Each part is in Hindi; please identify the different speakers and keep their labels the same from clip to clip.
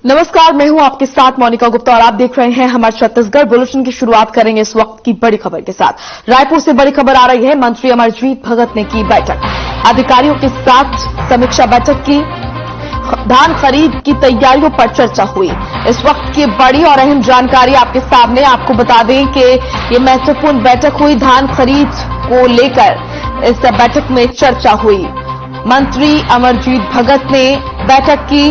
Speaker 1: नमस्कार, मैं हूं आपके साथ मोनिका गुप्ता और आप देख रहे हैं हमारे छत्तीसगढ़ बुलेटिन की शुरुआत करेंगे इस वक्त की बड़ी खबर के साथ। रायपुर से बड़ी खबर आ रही है। मंत्री अमरजीत भगत ने की बैठक, अधिकारियों के साथ समीक्षा बैठक की। धान खरीद की तैयारियों पर चर्चा हुई। इस वक्त की बड़ी और अहम जानकारी आपके सामने। आपको बता दें कि ये महत्वपूर्ण बैठक हुई। धान खरीद को लेकर इस बैठक में चर्चा हुई। मंत्री अमरजीत भगत ने बैठक की,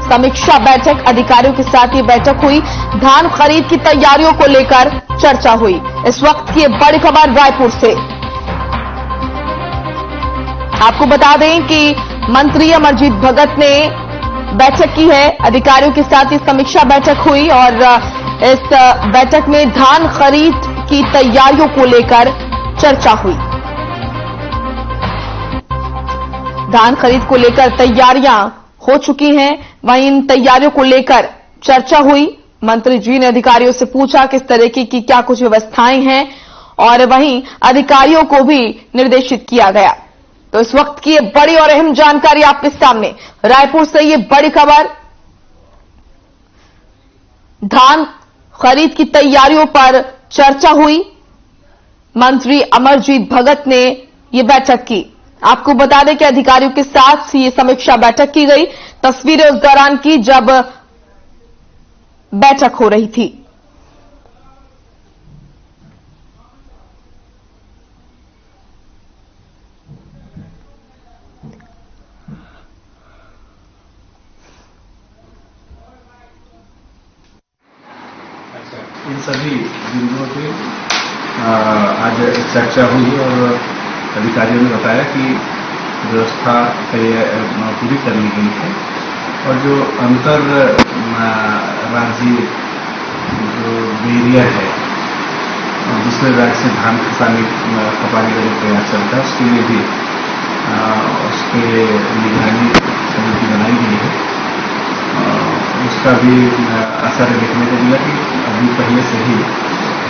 Speaker 1: समीक्षा बैठक, अधिकारियों के साथ ये बैठक हुई। धान खरीद की तैयारियों को लेकर चर्चा हुई। इस वक्त की बड़ी खबर रायपुर से। आपको बता दें कि मंत्री अमरजीत भगत ने बैठक की है, अधिकारियों के साथ ये समीक्षा बैठक हुई और इस बैठक में धान खरीद की तैयारियों को लेकर चर्चा हुई। धान खरीद को लेकर तैयारियां हो चुकी हैं, वहीं इन तैयारियों को लेकर चर्चा हुई। मंत्री जी ने अधिकारियों से पूछा किस तरीके की क्या कुछ व्यवस्थाएं हैं और वहीं अधिकारियों को भी निर्देशित किया गया। तो इस वक्त की ये बड़ी और अहम जानकारी आपके सामने। रायपुर से ये बड़ी खबर। धान खरीद की तैयारियों पर चर्चा हुई। मंत्री अमरजीत भगत ने ये बैठक की। आपको बता दें कि अधिकारियों के साथ ये समीक्षा बैठक की गई। तस्वीरें उस दौरान की जब बैठक हो रही थी।
Speaker 2: इन सभी बिंदुओं पे आज चर्चा हुई और अधिकारियों ने बताया कि व्यवस्था पूरी कर ली गई है और जो अंतर राज्य जो एरिया है दूसरे राज्य से धान खपाने का जो प्रयास चलता है उसके लिए भी उसके निगरानी समिति बनाई गई है। उसका भी असर देखने को मिला कि अभी पहले से ही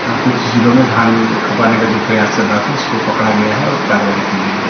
Speaker 2: कुछ जिलों में धान खपाने का जो प्रयास चल रहा था उसको पकड़ा गया है और कार्रवाई की गई है।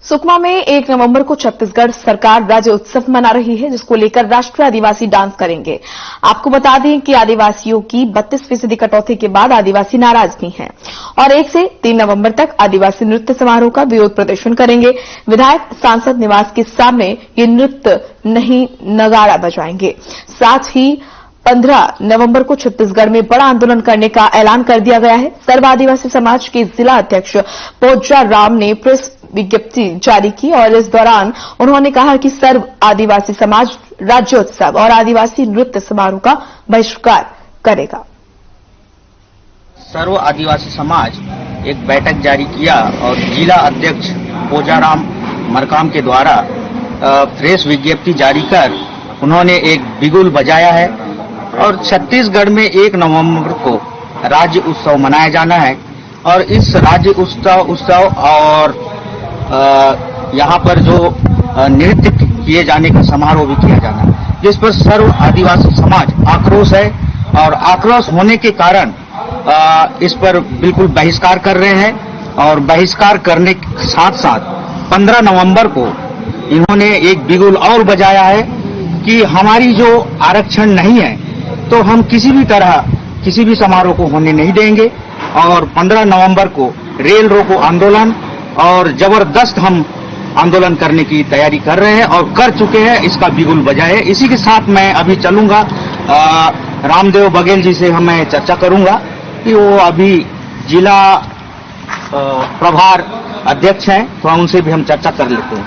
Speaker 1: सुकमा में 1 नवंबर को छत्तीसगढ़ सरकार राज्य उत्सव मना रही है, जिसको लेकर राष्ट्रीय आदिवासी डांस करेंगे। आपको बता दें कि आदिवासियों की 32% कटौती के बाद आदिवासी नाराज भी हैं और 1 से 3 नवंबर तक आदिवासी नृत्य समारोह का विरोध प्रदर्शन करेंगे। विधायक सांसद निवास के सामने ये नृत्य नहीं नगाड़ा बजाएंगे। साथ ही 15 नवंबर को छत्तीसगढ़ में बड़ा आंदोलन करने का ऐलान कर दिया गया है। सर्व आदिवासी समाज के जिला अध्यक्ष पोजा राम ने प्रेस विज्ञप्ति जारी की और इस दौरान उन्होंने कहा कि सर्व आदिवासी समाज राज्योत्सव और आदिवासी नृत्य समारोह का बहिष्कार करेगा।
Speaker 3: सर्व आदिवासी समाज एक बैठक जारी किया और जिला अध्यक्ष पोजा राम मरकाम के द्वारा प्रेस विज्ञप्ति जारी कर उन्होंने एक बिगुल बजाया है और छत्तीसगढ़ में 1 नवंबर को राज्य उत्सव मनाया जाना है और इस राज्य उत्सव और यहाँ पर जो नृत्य किए जाने का समारोह भी किया जाना है, जिस पर सर्व आदिवासी समाज आक्रोश है और आक्रोश होने के कारण इस पर बिल्कुल बहिष्कार कर रहे हैं और बहिष्कार करने के साथ साथ 15 नवंबर को इन्होंने एक बिगुल और बजाया है कि हमारी जो आरक्षण नहीं है तो हम किसी भी तरह किसी भी समारोह को होने नहीं देंगे और 15 नवंबर को रेल रोको आंदोलन और जबरदस्त हम आंदोलन करने की तैयारी कर रहे हैं और कर चुके हैं। इसका बिगुल बजाए। इसी के साथ मैं अभी चलूंगा रामदेव बघेल जी से मैं चर्चा करूंगा कि वो अभी जिला प्रभार अध्यक्ष हैं, तो उनसे भी हम चर्चा कर लेते हैं।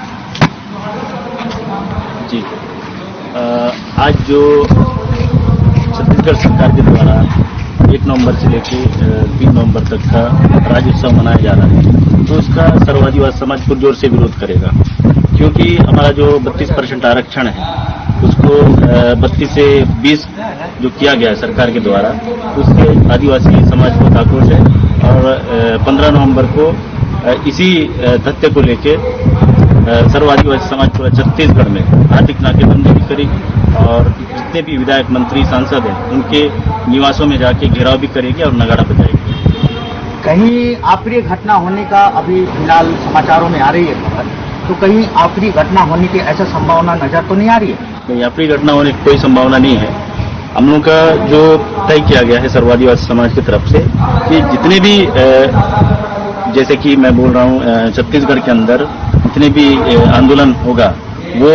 Speaker 4: जी, आज जो छत्तीसगढ़ सरकार के द्वारा 1 नवंबर से लेकर 3 नवंबर तक का राज्योत्सव मनाया जा रहा है, तो उसका सर्व आदिवासी समाज को जोर से विरोध करेगा, क्योंकि हमारा जो 32% आरक्षण है उसको 32 से 20 जो किया गया है सरकार के द्वारा, उससे आदिवासी समाज को आक्रोश है और 15 नवंबर को इसी तथ्य को लेकर सर्व आदिवासी समाज पूरा छत्तीसगढ़ में आर्थिक नाकेबंदी भी करी और जितने भी विधायक मंत्री सांसद हैं उनके निवासों में जाके घेराव भी करेगी और नगाड़ा बजाएगी।
Speaker 3: कहीं आखिरी घटना होने का अभी फिलहाल समाचारों में आ रही है खबर, तो कहीं आखिरी घटना होने की ऐसा संभावना नजर तो नहीं आ रही है?
Speaker 4: नहीं, आखिरी घटना होने की कोई संभावना नहीं है। हम लोगों का जो तय किया गया है सर्व आदिवासी समाज की तरफ से कि जितने भी जैसे कि मैं बोल रहा हूँ छत्तीसगढ़ के अंदर जितने भी आंदोलन होगा वो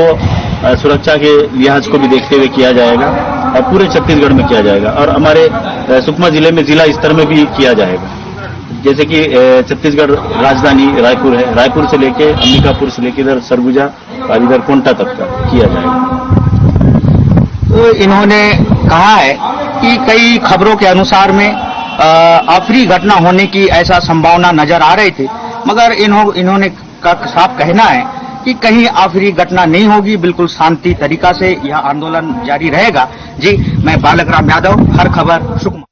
Speaker 4: सुरक्षा के लिहाज को भी देखते हुए किया जाएगा और पूरे छत्तीसगढ़ में किया जाएगा और हमारे सुकमा जिले में जिला स्तर में भी किया जाएगा। जैसे कि छत्तीसगढ़ राजधानी रायपुर है, रायपुर से लेके अंबिकापुर से लेके इधर सरगुजा और इधर कोंटा तक का किया जाएगा।
Speaker 3: तो इन्होंने कहा है कि कई खबरों के अनुसार में आखिरी घटना होने की ऐसा संभावना नजर आ रही थी, मगर इन्होंने का साफ कहना है कि कहीं आखिरी घटना नहीं होगी, बिल्कुल शांति तरीका से यह आंदोलन जारी रहेगा। जी, मैं बालक राम यादव, हर खबर सुकमा।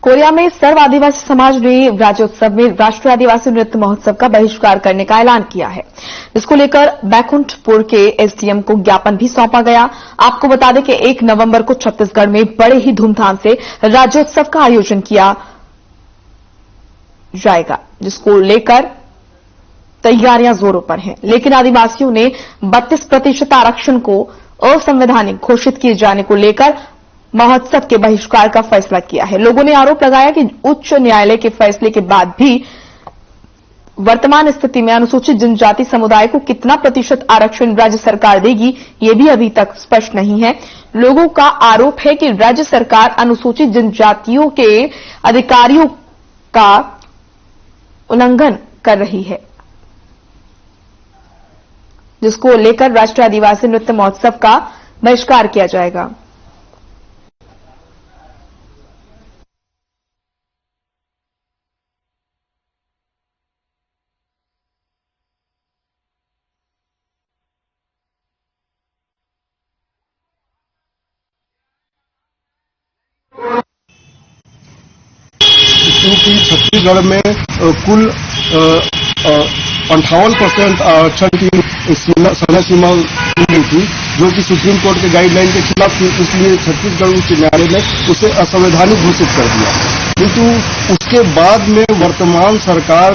Speaker 1: कोरिया में सर्व आदिवासी समाज ने राज्योत्सव में राष्ट्रीय आदिवासी नृत्य महोत्सव का बहिष्कार करने का ऐलान किया है, जिसको लेकर बैकुंठपुर के एसडीएम को ज्ञापन भी सौंपा गया। आपको बता दें कि 1 नवंबर को छत्तीसगढ़ में बड़े ही धूमधाम से राज्योत्सव का आयोजन किया जाएगा, जिसको लेकर तैयारियां जोरों पर हैं। लेकिन आदिवासियों ने 32% आरक्षण को असंवैधानिक घोषित किए जाने को लेकर महोत्सव के बहिष्कार का फैसला किया है। लोगों ने आरोप लगाया कि उच्च न्यायालय के फैसले के बाद भी वर्तमान स्थिति में अनुसूचित जनजाति समुदाय को कितना प्रतिशत आरक्षण राज्य सरकार देगी, ये भी अभी तक स्पष्ट नहीं है। लोगों का आरोप है कि राज्य सरकार अनुसूचित जनजातियों के अधिकारियों का उल्लंघन कर रही है, जिसको लेकर राष्ट्रीय आदिवासी नृत्य महोत्सव का बहिष्कार किया जाएगा।
Speaker 5: क्योंकि छत्तीसगढ़ में कुल 58% आरक्षण की समय सीमा हुई थी, जो कि सुप्रीम कोर्ट के गाइडलाइन के खिलाफ थी। इसलिए छत्तीसगढ़ उच्च न्यायालय ने उसे असंवैधानिक घोषित कर दिया। किंतु उसके बाद में वर्तमान सरकार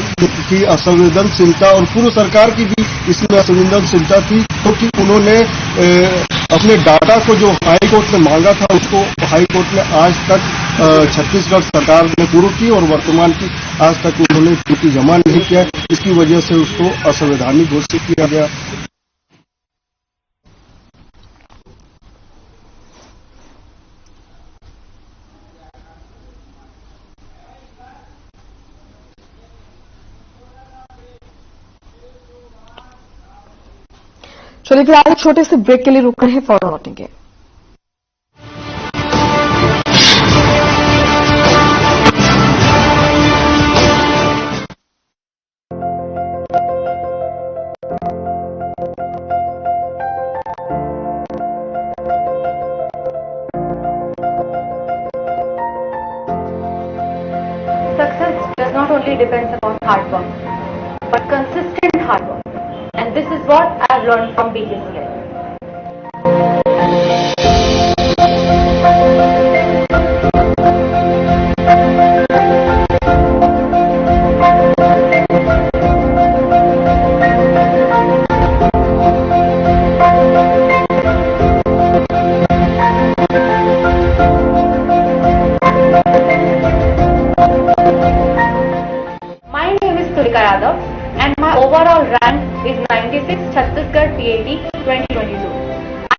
Speaker 5: की असंवेदनशीलता और पूर्व सरकार की भी इसमें असंवेदनशीलता थी, क्योंकि उन्होंने अपने डाटा को जो हाई कोर्ट ने मांगा था उसको हाई कोर्ट ने आज तक छत्तीसगढ़ सरकार ने पूर्व की और वर्तमान की आज तक उन्होंने ड्यूटी जमा नहीं किया। इसकी वजह से उसको असंवैधानिक घोषित किया गया।
Speaker 1: चलिए फिलहाल एक छोटे से ब्रेक के लिए रुक रहे हैं, फौरन लौटेंगे।
Speaker 6: Success does not only depend upon hard work, but consistent hard work. And this is what I've learned from BKCI. My name is Tulika Yadav and my overall rank is 96 Chhattisgarh PAT 2022.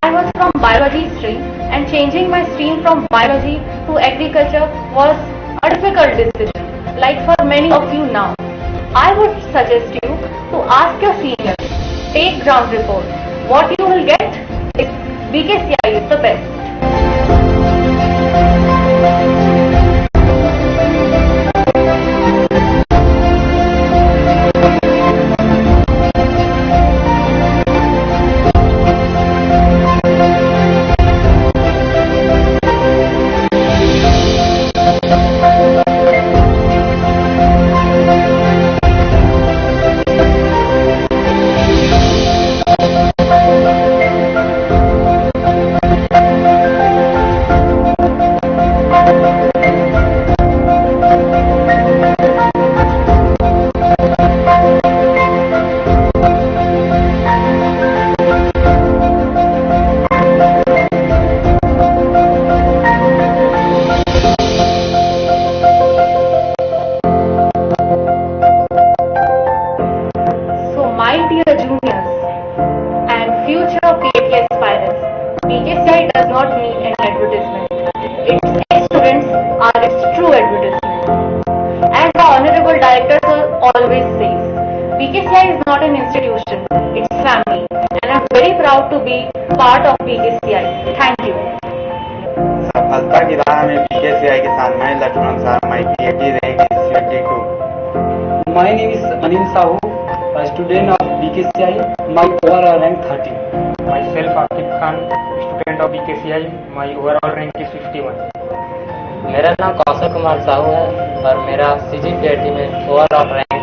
Speaker 6: I was from biology stream and changing my stream from biology to agriculture was a difficult decision, like for many of you now. I would suggest you to ask your seniors, take ground report. What you will get is BKCI is the best. proud to be part of BKCI. Thank you.
Speaker 7: सफलता की राह में BKCI के साथ मैं लक्ष्मण साहब, my PhD rank is 22.
Speaker 8: My name is Anil Sahu, a student of BKCI. My overall rank 30.
Speaker 9: Myself Akif Khan, student of BKCI. My overall rank is 51.
Speaker 10: मेरा नाम कौशल कुमार साहू है और मेरा CGPIT में ओवरऑल रैंक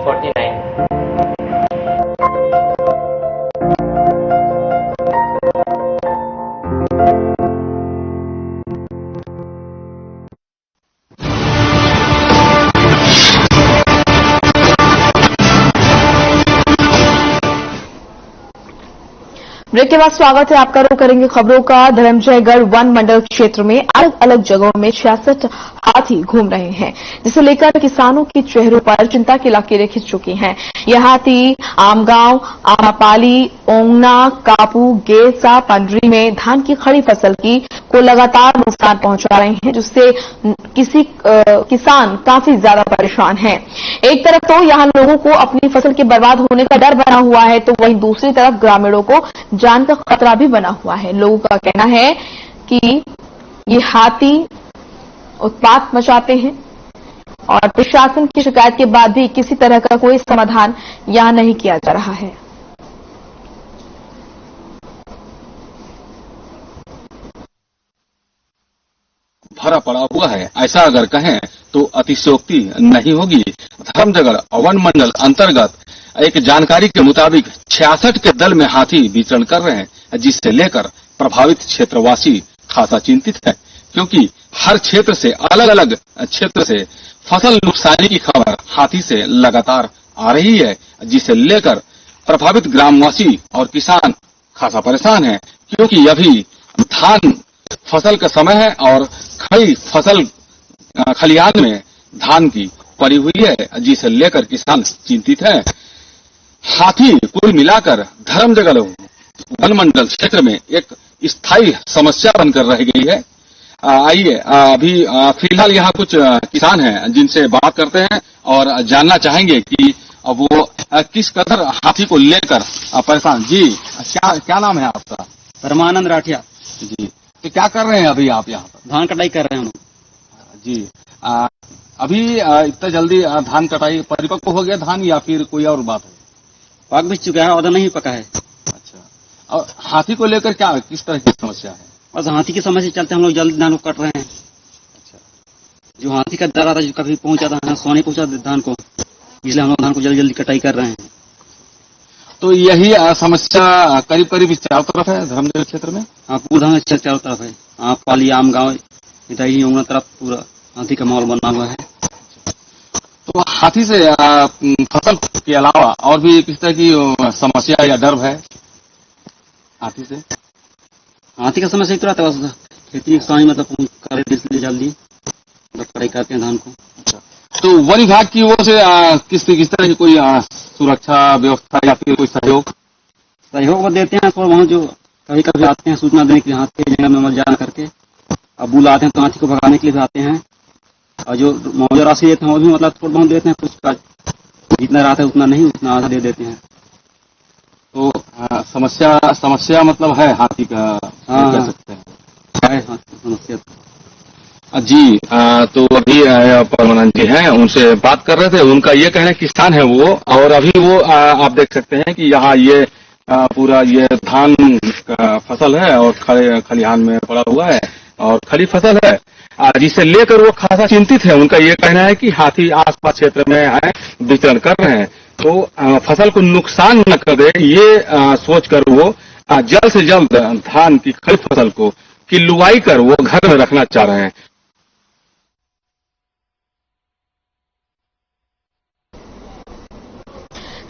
Speaker 10: 49।
Speaker 1: ब्रेक के बाद स्वागत है आपका। रुख करेंगे खबरों का। धर्मजयगढ़ वन मंडल क्षेत्र में अलग अलग जगहों में 66 हाथी घूम रहे हैं, जिसे लेकर किसानों के चेहरों पर चिंता की लकीरें खिंच चुकी हैं। यह हाथी आमगांव, आमापाली, ओंगना, कापू, गेरसा, पंडरी में धान की खड़ी फसल को लगातार नुकसान पहुंचा रहे हैं, जिससे किसान काफी ज्यादा परेशान हैं। एक तरफ तो यहां लोगों को अपनी फसल के बर्बाद होने का डर बना हुआ है, तो वहीं दूसरी तरफ ग्रामीणों को जान का खतरा भी बना हुआ है। लोगों का कहना है कि ये हाथी उत्पात मचाते हैं और प्रशासन की शिकायत के बाद भी किसी तरह का कोई समाधान यहां नहीं किया जा रहा है।
Speaker 11: भरा पड़ा हुआ है, ऐसा अगर कहें तो अतिशयोक्ति नहीं होगी। धर्मजयगढ़ वन मंडल अंतर्गत एक जानकारी के मुताबिक 66 के दल में हाथी विचरण कर रहे हैं, जिससे लेकर प्रभावित क्षेत्रवासी खासा चिंतित है, क्योंकि हर क्षेत्र से अलग अलग क्षेत्र से फसल नुकसानी की खबर हाथी से लगातार आ रही है, जिसे लेकर प्रभावित ग्रामवासी और किसान खासा परेशान है, क्योंकि अभी धान फसल का समय है और खड़ी फसल खलिहान में धान की पड़ी हुई है, जिसे लेकर किसान चिंतित है। हाथी कुल मिलाकर धर्मजयगढ़ वन मंडल क्षेत्र में एक स्थायी समस्या बनकर रह गई है। आइए अभी फिलहाल यहाँ कुछ किसान हैं जिनसे बात करते हैं और जानना चाहेंगे कि वो किस कदर हाथी को लेकर परेशान। जी क्या नाम है आपका?
Speaker 3: परमानंद राठिया
Speaker 11: जी, तो क्या कर रहे हैं अभी आप यहाँ पर?
Speaker 3: धान कटाई कर रहे हैं हम
Speaker 11: जी। अभी इतना जल्दी धान कटाई परिपक्व हो गया धान या फिर कोई और बात है?
Speaker 3: पक भी चुका है, आधा नहीं पका है।
Speaker 11: अच्छा, और हाथी को लेकर क्या किस तरह की समस्या है?
Speaker 3: बस हाथी की समस्या चलते हम लोग जल्द धान को कट रहे हैं।
Speaker 11: अच्छा,
Speaker 3: जो हाथी का डर आता जो कभी पहुंच जाता है सोने पहुंचा धान को, इसलिए हम लोग धान को जल्दी जल्दी कटाई कर रहे हैं।
Speaker 11: तो यही समस्या करीब करीब चारों तरफ है धर्मजयगढ़ क्षेत्र में?
Speaker 3: हाँ, पूरा धान चारों तरफ है। आप पाली आम गाँव इधर ही उंगना तरफ पूरा हाथी का माहौल बना हुआ है।
Speaker 11: तो हाथी से फसल के अलावा और भी किस तरह की समस्या या डर है हाथी से?
Speaker 3: हाथी का समस्या एक रहता है, बस खेती किसानी मतलब करे इसलिए जल्दी कटाई करते हैं धान को।
Speaker 11: अच्छा, तो वन विभाग की ओर से किस तरह की कोई सुरक्षा व्यवस्था या फिर कोई सहयोग
Speaker 3: देते हैं? थोड़ा बहुत जो कभी कभी आते हैं सूचना देने के लिए हाथी की जगह में मत जाना करके, अब बुलाते हैं तो हाथी को भगाने के लिए भी आते हैं, और जो मुआवजा राशि देते हैं वो भी मतलब थोड़ा बहुत देते हैं, कुछ का जितना रहता है उतना नहीं, उतना आधा दे देते हैं।
Speaker 11: तो समस्या मतलब है हाथी का, कह सकते हैं
Speaker 3: समस्या।
Speaker 11: जी। तो अभी परमानंद जी हैं, उनसे बात कर रहे थे। उनका ये कहना है किसान है वो, और अभी वो आप देख सकते हैं कि यहाँ ये पूरा ये धान का फसल है और खलिहान में पड़ा हुआ है और खड़ी फसल है, जिसे लेकर वो खासा चिंतित है। उनका ये कहना है कि हाथी आसपास क्षेत्र में है विचरण कर रहे हैं, तो फसल को नुकसान न कर दे, ये सोचकर वो जल्द से जल्द धान की खड़ी फसल की लुवाई कर वो घर में रखना चाह रहे हैं।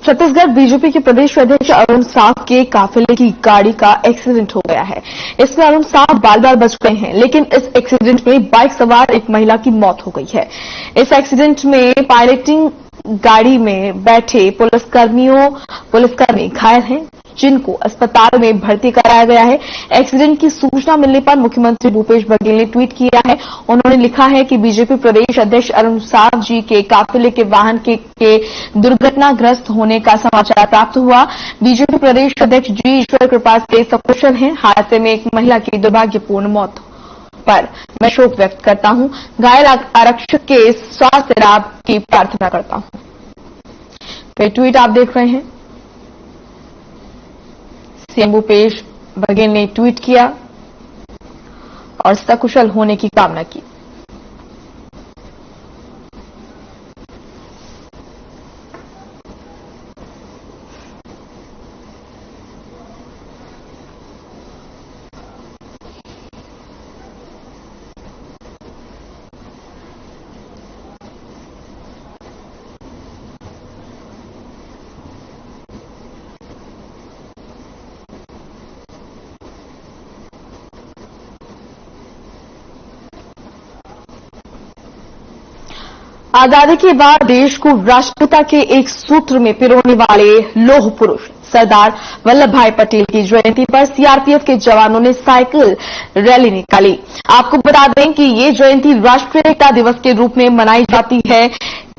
Speaker 1: छत्तीसगढ़ बीजेपी के प्रदेश अध्यक्ष अरुण साव के काफिले की गाड़ी का एक्सीडेंट हो गया है। इसमें अरुण साव बाल बाल बच गए हैं, लेकिन इस एक्सीडेंट में बाइक सवार एक महिला की मौत हो गई है। इस एक्सीडेंट में पायलटिंग गाड़ी में बैठे पुलिसकर्मी घायल हैं। जिनको अस्पताल में भर्ती कराया गया है। एक्सीडेंट की सूचना मिलने पर मुख्यमंत्री भूपेश बघेल ने ट्वीट किया है। उन्होंने लिखा है कि बीजेपी प्रदेश अध्यक्ष अरुण साव जी के काफिले के वाहन के दुर्घटनाग्रस्त होने का समाचार प्राप्त हुआ। बीजेपी प्रदेश अध्यक्ष जी ईश्वर कृपा से सकुशल हैं। हादसे में एक महिला की दुर्भाग्यपूर्ण मौत पर मैं शोक व्यक्त करता हूं। घायल आरक्षक के स्वास्थ्य लाभ की प्रार्थना करता हूं। तो ट्वीट आप देख रहे हैं, सीएम भूपेश बघेल ने ट्वीट किया और सकुशल होने की कामना की। आजादी के बाद देश को राष्ट्रपिता के एक सूत्र में पिरोने वाले लौह पुरुष सरदार वल्लभ भाई पटेल की जयंती पर सीआरपीएफ के जवानों ने साइकिल रैली निकाली। आपको बता दें कि ये जयंती राष्ट्रीय एकता दिवस के रूप में मनाई जाती है।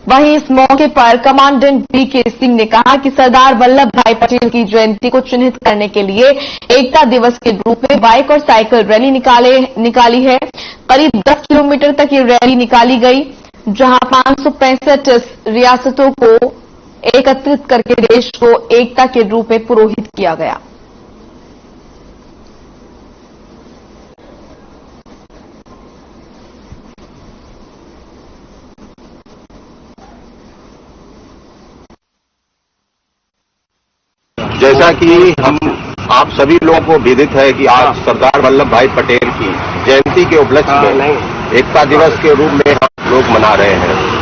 Speaker 1: वहीं इस मौके पर कमांडेंट बीके सिंह ने कहा कि सरदार वल्लभ भाई पटेल की जयंती को चिन्हित करने के लिए एकता दिवस के रूप में बाइक और साइकिल रैली निकाली है। करीब 10 किलोमीटर तक ये रैली निकाली गई, जहां 565 रियासतों को एकत्रित करके देश को एकता के रूप में पुरोहित किया गया।
Speaker 12: जैसा कि आप सभी लोगों को विदित है कि आज सरदार वल्लभ भाई पटेल की जयंती के उपलक्ष्य में एकता दिवस के रूप में हम लोग मना रहे हैं।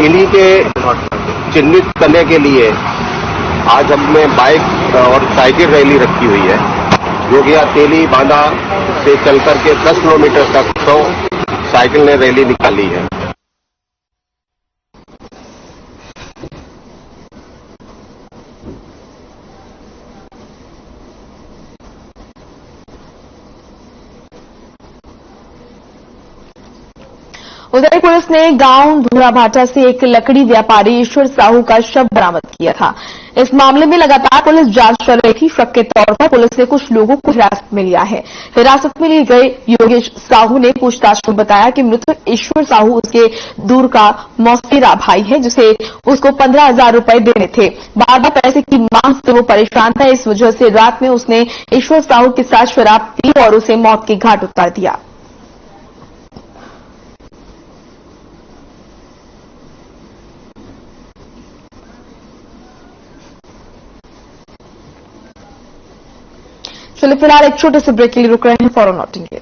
Speaker 12: इन्हीं के चिन्हित करने के लिए आज हमने बाइक और साइकिल रैली रखी हुई है, जो कि यहाँ तेली बांधा से चल करके 10 किलोमीटर तक 100 साइकिल ने रैली निकाली है।
Speaker 1: उदय पुलिस ने गांव धूराभाटा से एक लकड़ी व्यापारी ईश्वर साहू का शव बरामद किया था। इस मामले में लगातार पुलिस जांच कर रही थी। शक के तौर पर पुलिस ने कुछ लोगों को हिरासत में लिया है। हिरासत में लिए गए योगेश साहू ने पूछताछ में बताया कि मृतक ईश्वर साहू उसके दूर का मौसेरा भाई है, जिसे उसको 15,000 रुपए देने थे। बार बार पैसे की मांग से वो परेशान था। इस वजह से रात में उसने ईश्वर साहू के साथ शराब पी और उसे मौत के घाट उतार दिया। चलिए फिलहाल एक छोटे से ब्रेक के लिए रुक रहे हैं, फौरन लौटेंगे।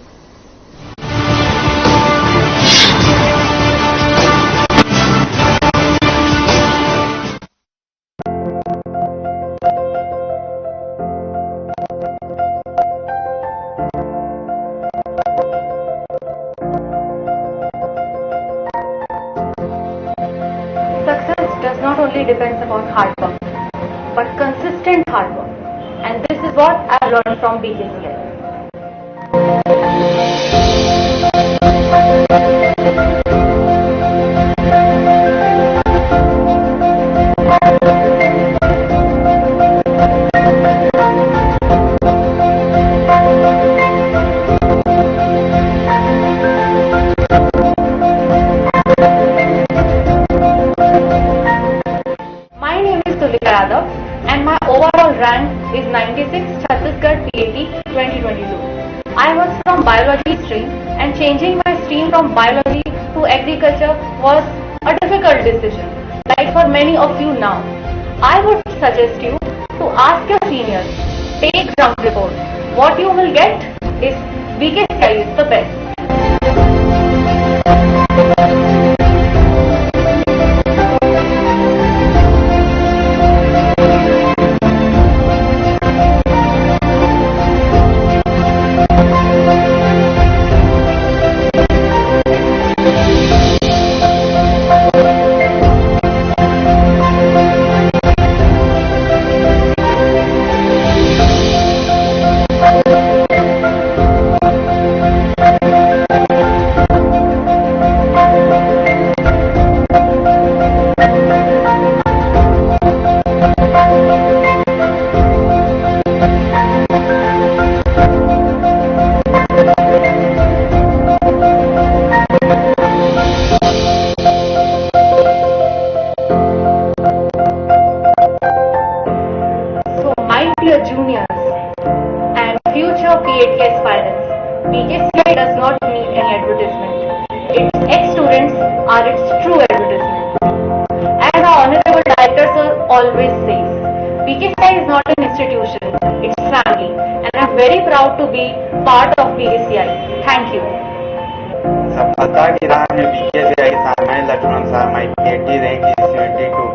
Speaker 6: Success does not only depends upon hard work, but consistent hard work. And this is what I learned from BKCI. My name is Tulika Yadav and my overall rank is 96 Chhattisgarh PAT 2022. I was from biology stream and changing my stream from biology to agriculture was a difficult decision, like for many of you now. I would suggest you to ask your seniors, take ground report. What you will get is BKCI is the best. dear juniors and future PAT aspirants, BKCI does not need any advertisement. Its ex-students are its true advertisement. As our Honorable Director Sir always says, BKCI is not an institution, it's family, and I'm very proud to be part of BKCI. Thank you.
Speaker 7: सफलता की राह में बीकेसीआई के साथ मैं लक्ष्मण साहब, माई PhD rank is 72.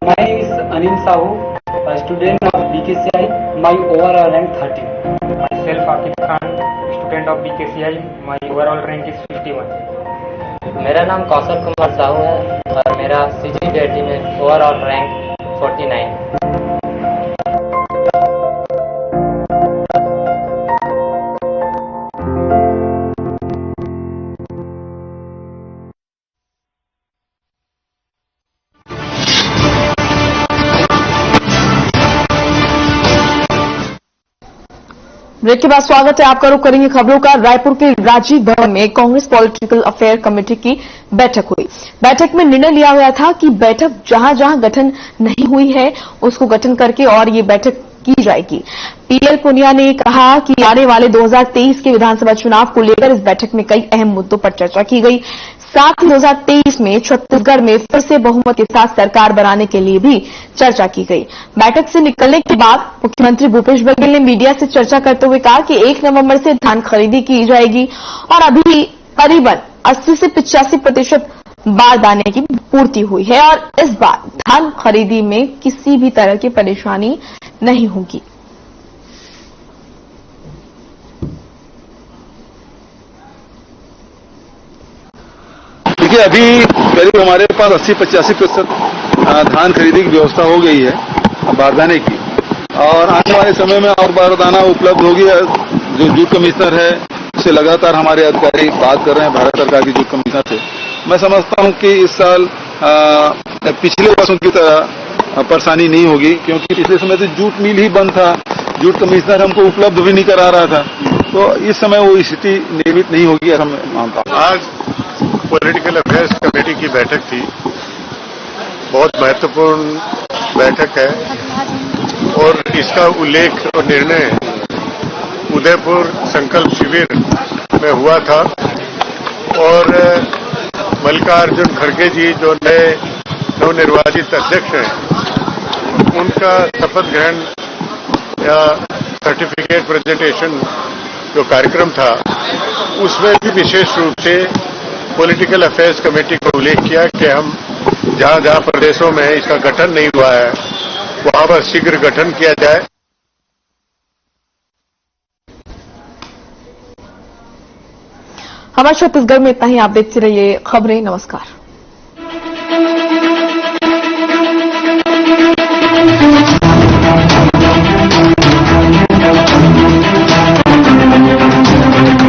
Speaker 8: My name is Anil Sahu, a student of BKCI. My overall rank 13.
Speaker 9: Myself Akif Khan, student of BKCI. My overall rank is 51.
Speaker 10: मेरा नाम कौशल कुमार साहू है और मेरा CGPAT में ओवरऑल रैंक 49।
Speaker 1: ब्रेक के बाद स्वागत है आपका। रुख करेंगे खबरों का। रायपुर के राजीव भवन में कांग्रेस पॉलिटिकल अफेयर कमेटी की बैठक हुई। बैठक में निर्णय लिया गया था कि बैठक जहां जहां गठन नहीं हुई है उसको गठन करके और ये बैठक की जाएगी। PL पुनिया ने कहा कि आने वाले 2023 के विधानसभा चुनाव को लेकर इस बैठक में कई अहम मुद्दों पर चर्चा की गई। साथ ही 2023 में छत्तीसगढ़ में फिर से बहुमत के साथ सरकार बनाने के लिए भी चर्चा की गई। बैठक से निकलने के बाद मुख्यमंत्री भूपेश बघेल ने मीडिया से चर्चा करते हुए कहा कि 1 नवंबर से धान खरीदी की जाएगी और अभी करीबन 80 से 85% बारदाने की पूर्ति हुई है और इस बार धान खरीदी में किसी भी तरह की परेशानी नहीं होगी।
Speaker 13: देखिए, अभी करीब हमारे पास 80-85% धान खरीदी की व्यवस्था हो गई है बारदाने की, और आने वाले समय में और बारदाना उपलब्ध होगी। जो जूट कमिश्नर है उससे लगातार हमारे अधिकारी बात कर रहे हैं, भारत सरकार की जूट कमिश्नर से। मैं समझता हूं कि इस साल पिछले वर्षों की तरह परेशानी नहीं होगी, क्योंकि पिछले समय से जूट मिल ही बंद था, जूट कमिश्नर हमको उपलब्ध भी नहीं करा रहा था, तो इस समय वो स्थिति निर्मित नहीं होगी ऐसा मैं मानता हूँ।
Speaker 14: आज पॉलिटिकल अफेयर्स कमेटी की बैठक थी, बहुत महत्वपूर्ण बैठक है और इसका उल्लेख और निर्णय उदयपुर संकल्प शिविर में हुआ था और मल्लिकार्जुन खड़गे जी जो नए नवनिर्वाचित अध्यक्ष हैं उनका शपथ ग्रहण या सर्टिफिकेट प्रेजेंटेशन जो कार्यक्रम था उसमें भी विशेष रूप से पॉलिटिकल अफेयर्स कमेटी को उल्लेख किया कि हम जहां जहां प्रदेशों में इसका गठन नहीं हुआ है वहां पर शीघ्र गठन किया जाए।
Speaker 1: हमारे छत्तीसगढ़ में इतना ही। आप देखते रहिए खबरें। नमस्कार।